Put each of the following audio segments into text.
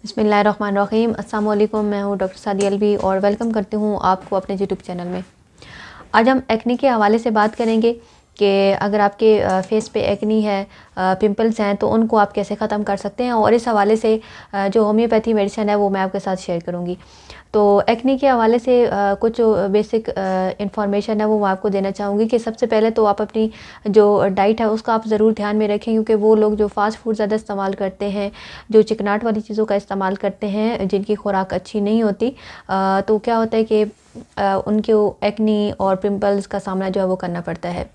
बिस्मिल्लाहिर्रहमानिर्रहीम। अस्सलाम वालेकुम। मैं हूँ डॉक्टर सादिया अलवी और वेलकम करती हूँ आपको अपने यूट्यूब चैनल में। आज हम एक्ने के हवाले से बात करेंगे कि अगर आपके फेस पे एक्नी है, पिंपल्स हैं, तो उनको आप कैसे ख़त्म कर सकते हैं। और इस हवाले से जो होम्योपैथी मेडिसिन है वो मैं आपके साथ शेयर करूँगी। तो एक्ने के हवाले से कुछ बेसिक इंफॉर्मेशन है वो मैं आपको देना चाहूँगी कि सबसे पहले तो आप अपनी जो डाइट है उसका आप ज़रूर ध्यान में रखें, क्योंकि वो लोग जो फ़ास्ट फूड ज़्यादा इस्तेमाल करते हैं, जो चिकनाट वाली चीज़ों का इस्तेमाल करते हैं, जिनकी खुराक अच्छी नहीं होती, तो क्या होता है कि उनको एक्नी और पिंपल्स का सामना जो है वो करना पड़ता है।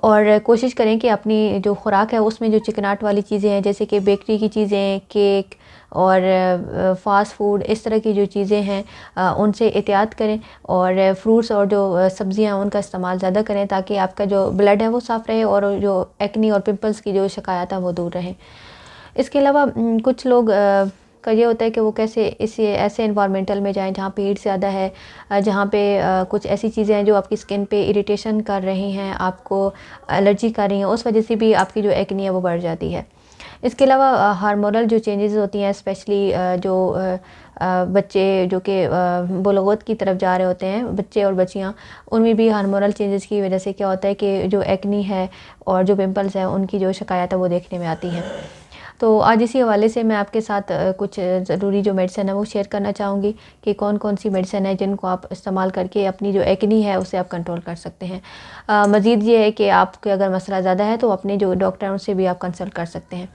और कोशिश करें कि अपनी जो खुराक है उसमें जो चिकनाट वाली चीज़ें हैं, जैसे कि बेकरी की चीज़ें, केक और फ़ास्ट फूड, इस तरह की जो चीज़ें हैं उनसे एहतियात करें। और फ्रूट्स और जो सब्ज़ियाँ उनका इस्तेमाल ज़्यादा करें, ताकि आपका जो ब्लड है वो साफ़ रहे और जो एक्नी और पिंपल्स की जो शिकायत है वो दूर रहे। इसके अलावा कुछ लोग का ये होता है कि वो कैसे इसी ऐसे इन्वायरमेंटल में जाएं जहाँ पे हीट ज़्यादा है, जहाँ पे कुछ ऐसी चीज़ें हैं जो आपकी स्किन पे इरिटेशन कर रही हैं, आपको एलर्जी कर रही हैं, उस वजह से भी आपकी जो एक्नी है वो बढ़ जाती है। इसके अलावा हार्मोनल जो चेंजेस होती हैं, स्पेशली जो बच्चे जो कि बुलुगत की तरफ जा रहे होते हैं, बच्चे और बच्चियाँ, उनमें भी हार्मोनल चेंजेस की वजह से क्या होता है कि जो एक्नी है और जो पिंपल्स हैं उनकी जो शिकायत है वो देखने में आती है। तो आज इसी हवाले से मैं आपके साथ कुछ ज़रूरी जो मेडिसिन है वो शेयर करना चाहूँगी कि कौन कौन सी मेडिसिन है जिनको आप इस्तेमाल करके अपनी जो एक्नी है उसे आप कंट्रोल कर सकते हैं। मज़ीद ये है कि आपके अगर मसला ज़्यादा है तो अपने जो डॉक्टर हैं उनसे भी आप कंसल्ट कर सकते हैं।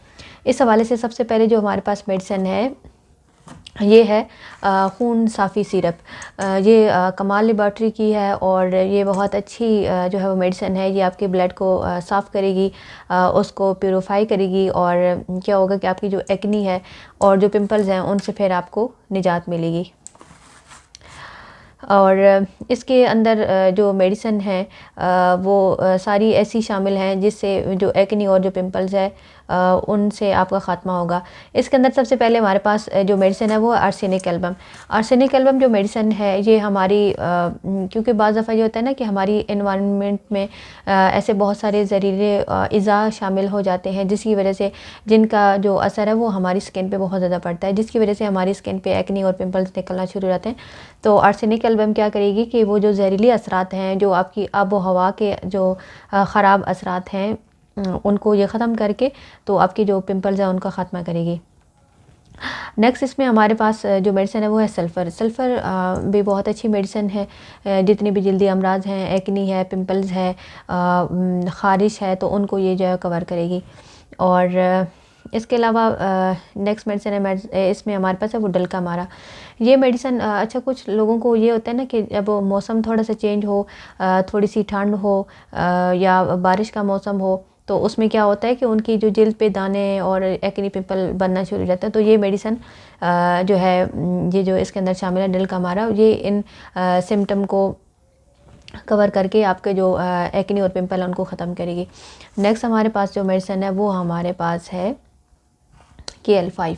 इस हवाले से सबसे पहले जो हमारे पास मेडिसिन है ये है खून साफ़ी सिरप। ये कमाल लेबॉरेटरी की है और ये बहुत अच्छी जो है वो मेडिसिन है। ये आपके ब्लड को साफ़ करेगी, उसको प्यूरिफाई करेगी, और क्या होगा कि आपकी जो एक्नी है और जो पिंपल्स हैं उनसे फिर आपको निजात मिलेगी। और इसके अंदर जो मेडिसिन है वो सारी ऐसी शामिल हैं जिससे जो एक्नी और जो पिंपल्स है उनसे आपका ख़ात्मा होगा। इसके अंदर सबसे पहले हमारे पास जो मेडिसिन है वो आर्सेनिक एल्बम। आर्सेनिक एल्बम जो मेडिसिन है ये हमारी क्योंकि बाज़ दफ़ा ये होता है ना कि हमारी एनवायरनमेंट में ऐसे बहुत सारे ज़हरीले अज़ा शामिल हो जाते हैं, जिसकी वजह से जिनका जो असर है वो हमारी स्किन पे बहुत ज़्यादा पड़ता है, जिसकी वजह से हमारी स्किन पे एक्नी और पिंपल्स निकलना शुरू हो जाते हैं। तो आर्सेनिक एल्बम क्या करेगी कि वो जो ज़हरीले असरात हैं, जो आपकी आबो हवा के जो ख़राब असरात हैं, उनको ये ख़त्म करके तो आपकी जो पिंपल्स हैं उनका ख़ात्मा करेगी। नेक्स्ट इसमें हमारे पास जो मेडिसिन है वो है सल्फ़र। सल्फ़र भी बहुत अच्छी मेडिसिन है। जितनी भी जल्दी अमराज हैं, एक्नी है, पिंपल्स है, ख़ारिश है, तो उनको ये जो है कवर करेगी। और इसके अलावा नेक्स्ट मेडिसिन है इसमें हमारे पास है वो डल्का मारा। ये मेडिसिन अच्छा, कुछ लोगों को ये होता है ना कि जब मौसम थोड़ा सा चेंज हो, थोड़ी सी ठंड हो या बारिश का मौसम हो, तो उसमें क्या होता है कि उनकी जो जिल्द पे दाने और एक्नी पिंपल बनना शुरू हो जाता है। तो ये मेडिसिन जो है ये जो इसके अंदर शामिल है डल्का मारा, ये इन सिम्टम को कवर करके आपके जो एक्नी और पिंपल उनको ख़त्म करेगी। नेक्स्ट हमारे पास जो मेडिसिन है वो हमारे पास है KL5।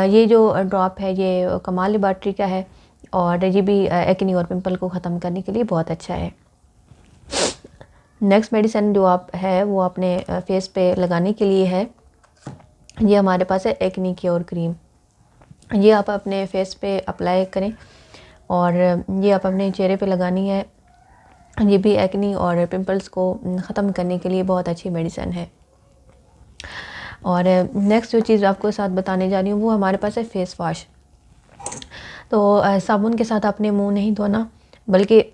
ये जो ड्रॉप है ये कमाल लेबॉरेटरी का है और ये भी एक्नी और पिंपल को ख़त्म करने के लिए बहुत अच्छा है। नेक्स्ट मेडिसिन जो आप है वो अपने फेस पे लगाने के लिए है, ये हमारे पास है एक्नी क्योर क्रीम। ये आप अपने फेस पे अप्लाई करें और ये आप अपने चेहरे पे लगानी है। ये भी एक्नी और पिंपल्स को ख़त्म करने के लिए बहुत अच्छी मेडिसिन है। और नेक्स्ट जो चीज़ आपको साथ बताने जा रही हूँ वो हमारे पास है फेस वॉश। तो साबुन के साथ अपने मुंह नहीं धोना, बल्कि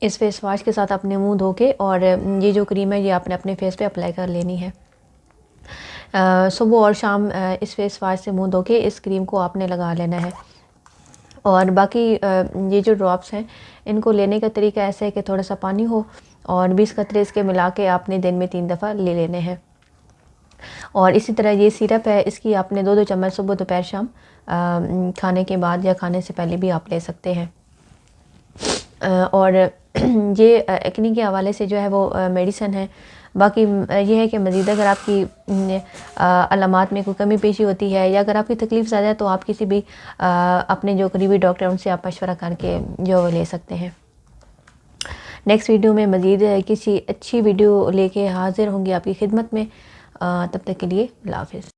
इस फेस वॉश के साथ अपने मुंह धो के और ये जो क्रीम है ये आपने अपने फेस पे अप्लाई कर लेनी है। सुबह और शाम इस फेस वॉश से मुंह धो के इस क्रीम को आपने लगा लेना है। और बाकी ये जो ड्रॉप्स हैं इनको लेने का तरीका ऐसा है कि थोड़ा सा पानी हो और 20 कतरे इसके मिला के आपने दिन में 3 दफ़ा ले लेने हैं। और इसी तरह ये सिरप है, इसकी आपने 2-2 चम्मच सुबह दोपहर शाम खाने के बाद या खाने से पहले भी आप ले सकते हैं। और ये एक्नी के हवाले से जो है वो मेडिसिन है। बाकी ये है कि मज़ीद अगर आपकी अलामात में कोई कमी पेशी होती है या अगर आपकी तकलीफ़ ज़्यादा है तो आप किसी भी अपने जो करीबी डॉक्टर उनसे आप मशवरा करके जो वो ले सकते हैं। नेक्स्ट वीडियो में मज़ीद किसी अच्छी वीडियो लेके हाज़िर होंगी आपकी खिदमत में। तब तक के लिए अल्लाह हाफ़िज़।